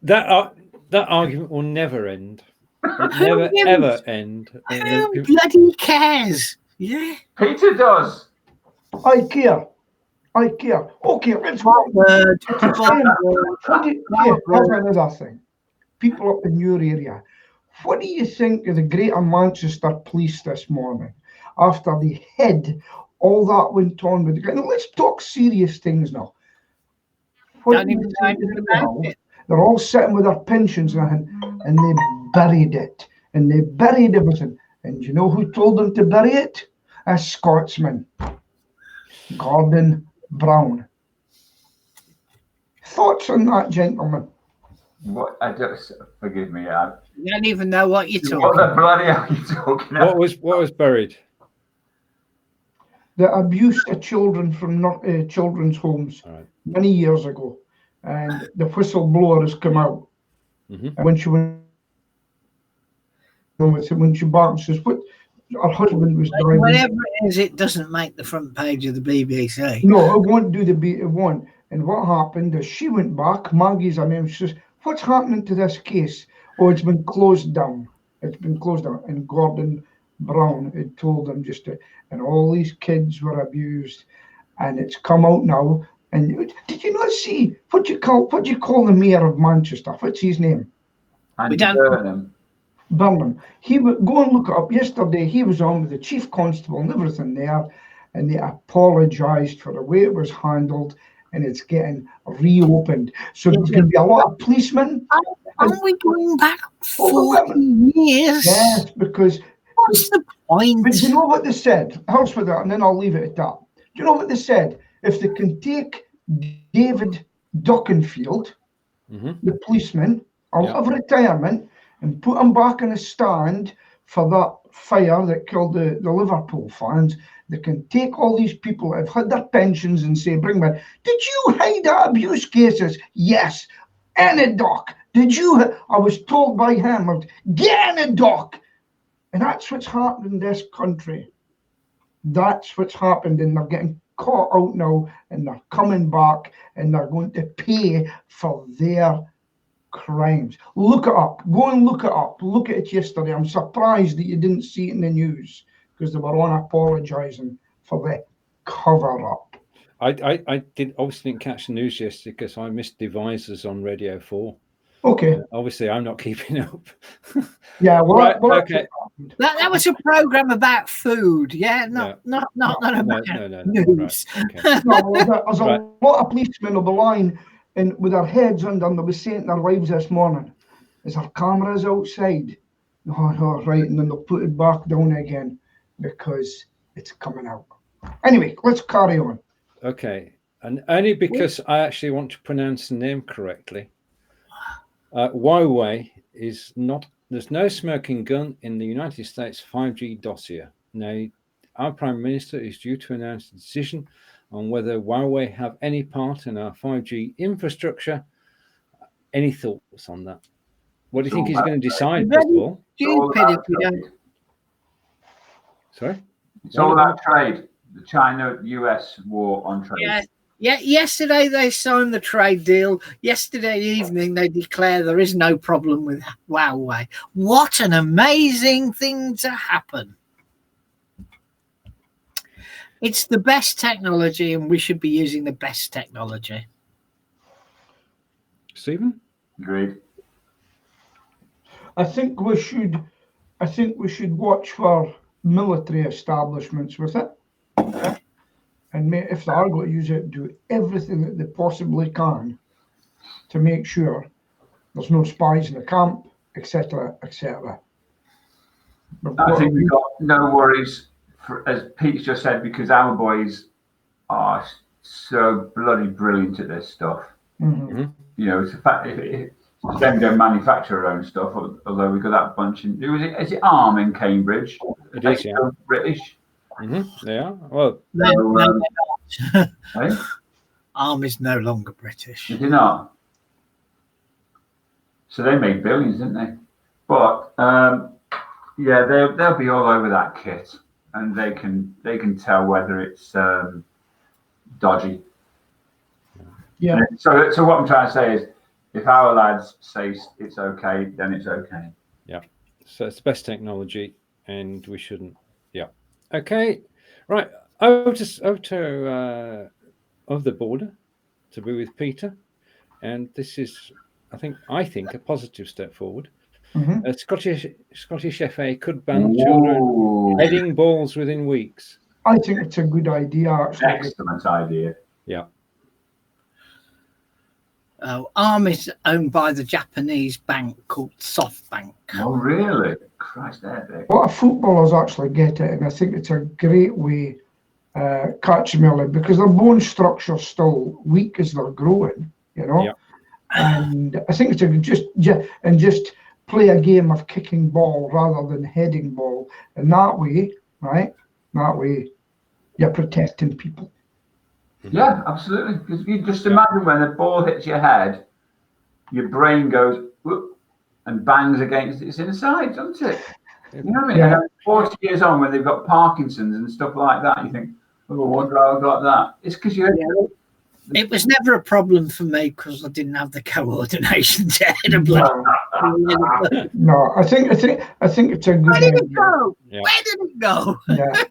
That argument will never end. Never ever end. Who bloody cares? Yeah. Peter does. I care. Okay, let's go. Here's another thing. People up in your area, what do you think of the Greater Manchester Police this morning after they hid all that went on with the guy? Now, let's talk serious things now. They're all sitting with their pensions and they buried it. And they buried everything. And you know who told them to bury it? A Scotsman. Gordon Brown. Thoughts on that, gentlemen? What? Forgive me. You don't even know what you're talking about. What the bloody are you talking about? What was buried? The abuse of children from children's homes many years ago, and the whistleblower has come out. And when she went with it when she barks. Says what her husband was driving. Whatever it is, it doesn't make the front page of the BBC. No, it won't do the beat. It won't. And what happened is she went back. Maggie's her name. She says, "What's happening to this case?" "Oh, it's been closed down. It's been closed down." And Gordon Brown had told them and all these kids were abused, and it's come out now. And did you not see what do you call the mayor of Manchester? What's his name? And Burnham. Burnham. Go and look it up. Yesterday he was on with the chief constable and everything there, and they apologised for the way it was handled, and it's getting reopened. So there's going to be a lot of policemen. Aren't we going back 40 years? Yes, because what's the point? But do you know what they said? Helps with that, and then I'll leave it at that. Do you know what they said? If they can take David Duckenfield, the policeman, out of retirement and put him back in a stand for that fire that killed the Liverpool fans, they can take all these people that have had their pensions and say, "Bring me. Did you hide our abuse cases?" "Yes." "Any doc? Did you?" "I was told by him." "Get in a doc." And that's what's happened in this country. That's what's happened, and they're getting caught out now, and they're coming back, and they're going to pay for their crimes. Look it up. Go and look it up. Look at it yesterday. I'm surprised that you didn't see it in the news, because they were on apologising for the cover-up. I obviously didn't catch the news yesterday because I missed Devisers on Radio 4. Okay. Obviously, I'm not keeping up. Yeah, well, right, okay. That was a program about food, not about news. Right, okay. No, there's a lot of policemen on the line and with their heads under, and they were saving their lives this morning. Is there cameras outside? No, right, and then they'll put it back down again because it's coming out. Anyway, let's carry on. Okay, and only because I actually want to pronounce the name correctly. Huawei is not. There's no smoking gun in the United States 5G dossier. Now, our Prime Minister is due to announce a decision on whether Huawei have any part in our 5G infrastructure. Any thoughts on that? What do you think he's going to decide, first of all? Sorry? It's all about trade. The China-US war on trade. Yeah, yesterday they signed the trade deal. Yesterday evening they declare there is no problem with Huawei. What an amazing thing to happen. It's the best technology, and we should be using the best technology. Stephen? Agreed. I think we should watch for military establishments with it. And if they are going to use it, do everything that they possibly can to make sure there's no spies in the camp, etc., etc. I think we've got no worries, as Pete just said, because our boys are so bloody brilliant at this stuff. Mm-hmm. You know, it's a fact. Them don't manufacture their own stuff, although we've got that bunch in. Is it Arm in Cambridge? It is, yeah. British. Mm-hmm. Yeah. Well, Arm is no longer British. Is it not? So they made billions, didn't they? But yeah, they'll be all over that kit, and they can tell whether it's dodgy. Yeah. So what I'm trying to say is, if our lads say it's okay, then it's okay. Yeah. So it's the best technology, and we shouldn't. Yeah. Okay. Right. Over to of the border to be with Peter, and this is, I think, a positive step forward. Mm-hmm. Scottish FA could ban children heading balls within weeks. I think it's a good idea. Actually. Excellent idea. Yeah. Arm is owned by the Japanese bank called SoftBank. Oh, really? Christ, they're big. A lot of footballers actually get it, and I think it's a great way catch them early, because their bone structure's still weak as they're growing, you know. Yeah. And I think it's just play a game of kicking ball rather than heading ball, and that way, right? That way, you're protecting people. Yeah, absolutely. Because you just imagine when the ball hits your head, your brain goes whoop, and bangs against its inside, doesn't it? You know what I mean? Yeah. And 40 years on, when they've got Parkinson's and stuff like that, you think, oh, I wonder how I got that. It's because you. It was never a problem for me because I didn't have the coordination to hit a bloody. No, I think it's a good Where did it idea. go? Yeah. Where did it go? Yeah.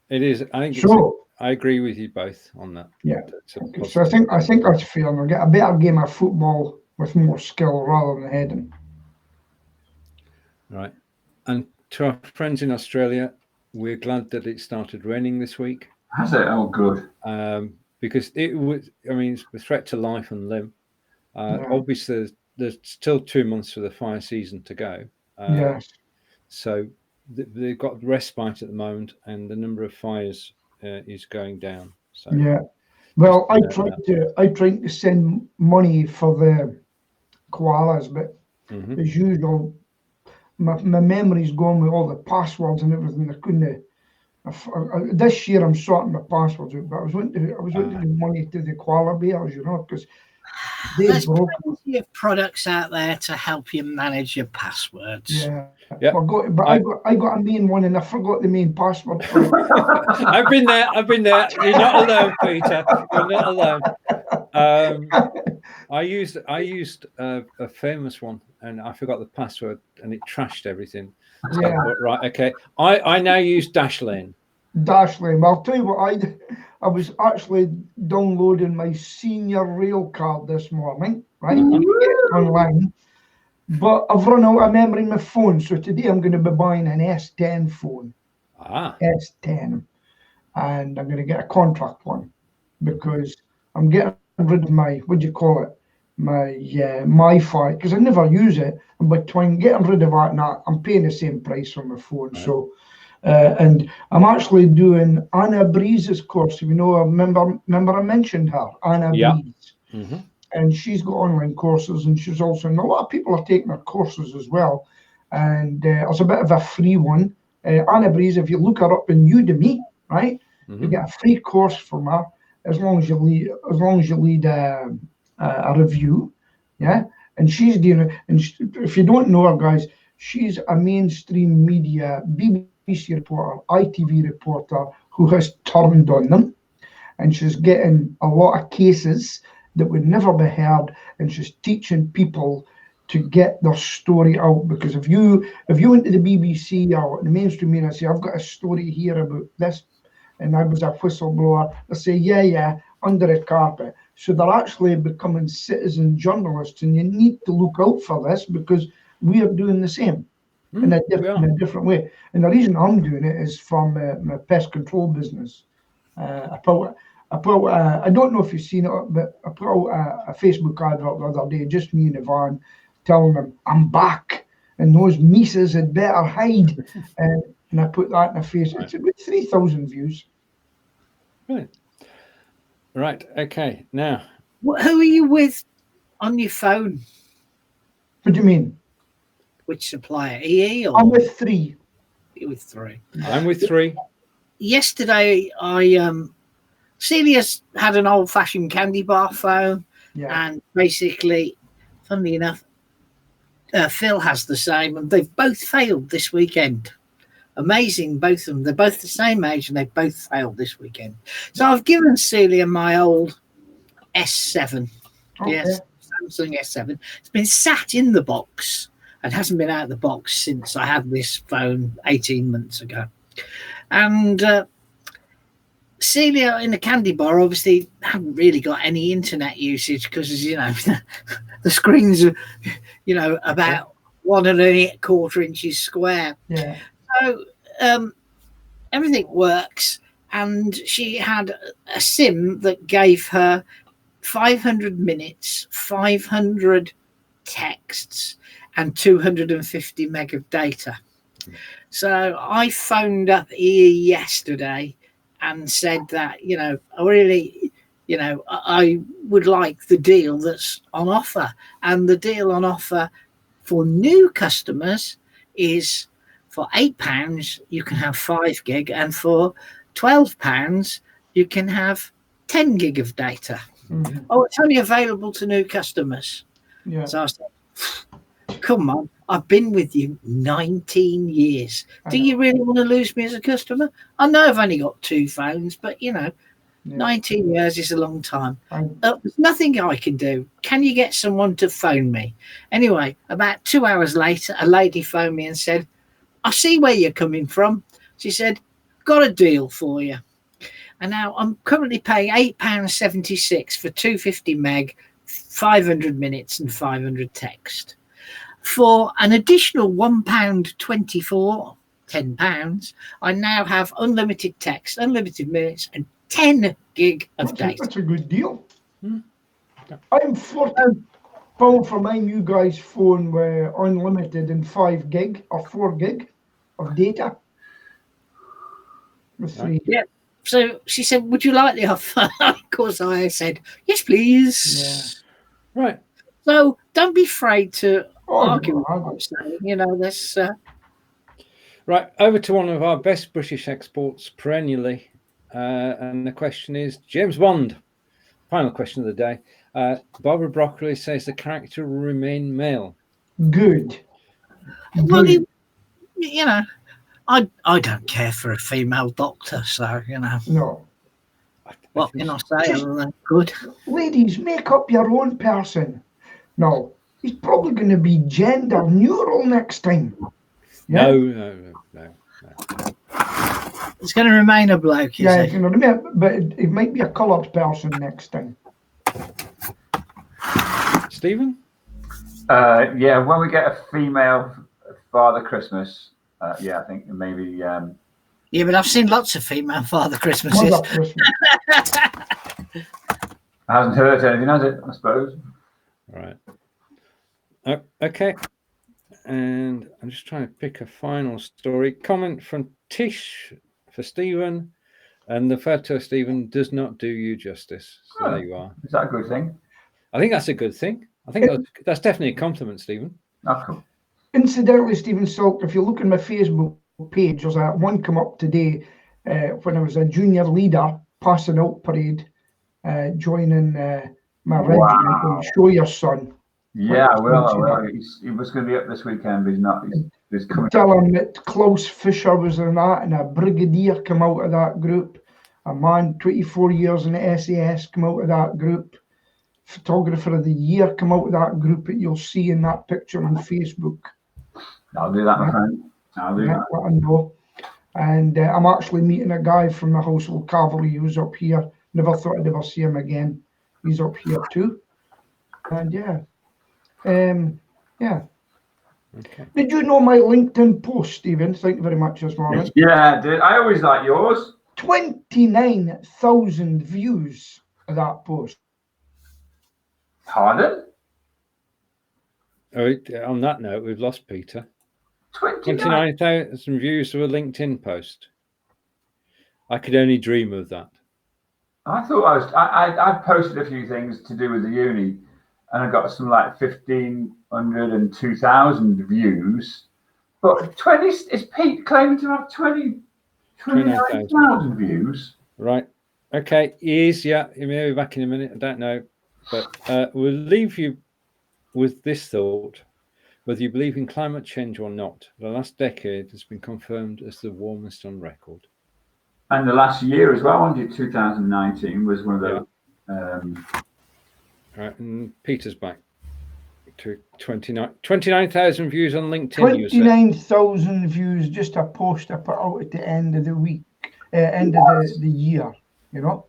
It is. I think. So I agree with you both on that. yeah. It's a Okay, so I positive. think that's fair. And we'll get a better game of football with more skill rather than heading. Right. And to our friends in Australia, we're glad that it started raining this week. Has it? Oh, good. Because it was, I mean, it's a threat to life and limb. Yeah. Obviously, there's still 2 months for the fire season to go. Yes. So they've got respite at the moment, and the number of fires is going down. So Yeah. Well, I Just, tried to send money for the koalas, but mhm. as usual, my memory's gone with all the passwords and everything. I couldn't. This year I'm sorting my passwords out, but I was wanting to give money to the koala bears, you know, because There's plenty of products out there to help you manage your passwords. Yeah. Yeah. I got a main one and I forgot the main password for it. I've been there. You're not alone, Peter. You're not alone. I used a famous one, and I forgot the password, and it trashed everything. So Yeah. I thought, right, okay. I now use Dashlane. Dashlane. Well, I'll tell you what, I was actually downloading my senior rail card this morning, right? Online. But I've run out of memory in my phone, so today I'm going to be buying an S10 phone. S10. And I'm going to get a contract one because I'm getting rid of my, what do you call it? My MiFi, because I never use it. But when I'm getting rid of that now, I'm paying the same price on my phone. Right. So, and I'm actually doing Anna Breeze's course. You know, remember I mentioned her, Anna Breeze. Mm-hmm. And she's got online courses, and she's also, and a lot of people are taking her courses as well. And there's a bit of a free one. Anna Breeze, if you look her up in Udemy, right, you get a free course from her as long as you lead a review, yeah. And she's doing it. And if you don't know her, guys, she's a mainstream media BBC reporter, ITV reporter who has turned on them, and she's getting a lot of cases that would never be heard, and she's teaching people to get their story out. Because if you went to the BBC or the mainstream media and say, I've got a story here about this, and I was a whistleblower, they say, yeah, under the carpet. So they're actually becoming citizen journalists, and you need to look out for this because we are doing the same in a different way. And the reason I'm doing it is from my pest control business. I don't know if you've seen it, but I put out a Facebook advert the other day, just me in the van, telling them I'm back, and those mices had better hide. And I put that in the face. It's about 3,000 views. Right. Okay. Now, Who are you with on your phone? What do you mean? Which supplier? EE or? I'm with 3. You're with 3. I'm with 3. Yesterday, Celia's had an old-fashioned candy bar phone, and basically, funnily enough, Phil has the same, and they've both failed this weekend. Amazing, both of them. They're both the same age, and they both failed this weekend. So I've given Celia my old S7. Okay. Yes, Samsung S7. It's been sat in the box and hasn't been out of the box since I had this phone 18 months ago. And Celia in the candy bar obviously hadn't really got any internet usage because, you know, the screens are, you know, about 1 1/4 inches square. Yeah. So everything works, and she had a SIM that gave her 500 minutes, 500 texts, and 250 meg of data. So I phoned up yesterday and said that, you know, I would like the deal that's on offer. And the deal on offer for new customers is for £8, you can have 5 gig, and for £12, you can have 10 gig of data. Oh, it's only available to new customers. Yeah. So I said, come on, I've been with you 19 years. Do you really want to lose me as a customer? I know I've only got 2 phones, but 19 years is a long time. There's nothing I can do. Can you get someone to phone me? Anyway, about 2 hours later, a lady phoned me and said, I see where you're coming from. She said, got a deal for you. And now I'm currently paying £8.76 for 250 meg, 500 minutes and 500 text. For an additional £1.24, £10, I now have unlimited text, unlimited minutes and 10 gig of data. That's a good deal. I'm 40 pound for my new guy's phone with unlimited and 5 gig or 4 gig of data. Yeah. So she said, would you like the offer? Of course, I said, yes, please. Yeah. Right. So don't be afraid to argue. This. Right. Over to one of our best British exports perennially. And the question is James Bond. Final question of the day. Barbara Broccoli says the character will remain male. Good. Well, I don't care for a female doctor, so No. What can I say? Good. Ladies, make up your own person. No, he's probably going to be gender neutral next time. Yeah? No. It's going to remain a bloke, you know what I mean? But it might be a coloured person next time. Stephen? When we get a female Father Christmas, I think maybe. Yeah, but I've seen lots of female Father Christmases. It hasn't hurt anything, has it? I suppose. Right. Okay. And I'm just trying to pick a final story. Comment from Tish for Stephen. And the photo, Stephen, does not do you justice. So there you are. Is that a good thing? I think that's a good thing. I think that's definitely a compliment, Stephen. Oh, cool. Incidentally, Stephen Salk, if you look at my Facebook page, there's one come up today when I was a junior leader passing out parade, joining my regiment and show your son. Yeah, well, he was going to be up this weekend, but he's not. He's coming. Tell him that Klaus Fischer was in that, and a brigadier come out of that group. A man 24 years in the SAS come out of that group. Photographer of the year come out of that group that you'll see in that picture on Facebook. I'll do that, my friend. I'll do that. Let him know. And I'm actually meeting a guy from the Household Cavalry who's up here. Never thought I'd ever see him again. He's up here too. And Okay. Did you know my LinkedIn post, Stephen? Thank you very much this morning. Yeah, I did. I always like yours. 29,000 views of that post. Pardon? On that note, we've lost Peter. 29,000 views of a LinkedIn post. I could only dream of that. I thought I posted a few things to do with the uni, and I got some like 1,500 and 2,000 views. But is Pete claiming to have 29,000 views? Right. Okay. He is. Yeah. He may be back in a minute. I don't know. But we'll leave you with this thought. Whether you believe in climate change or not, the last decade has been confirmed as the warmest on record. And the last year as well, 2019 was one of those. Right, and Peter's back to 29,000 views on LinkedIn. 29,000 views, just a post I put out at the end of the week, end of the year, you know.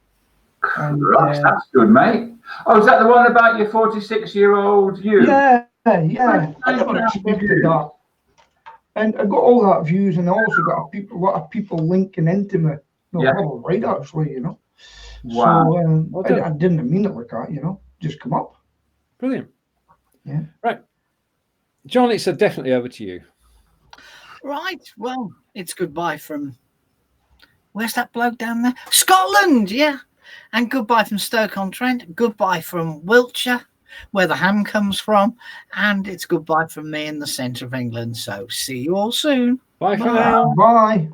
And, that's good, mate. Oh, is that the one about your 46-year-old you? Yeah. I never expected that. And I got all that views, and I also got a lot of people linking into me. Right, actually, you know. Wow. So I didn't mean it like that, you know. Just come up. Brilliant. Yeah. Right. John, it's definitely over to you. Right. Well, it's goodbye from... Where's that bloke down there? Scotland, yeah. And goodbye from Stoke-on-Trent. Goodbye from Wiltshire, where the ham comes from. And it's goodbye from me in the centre of England. So see you all soon. Bye for now. Bye.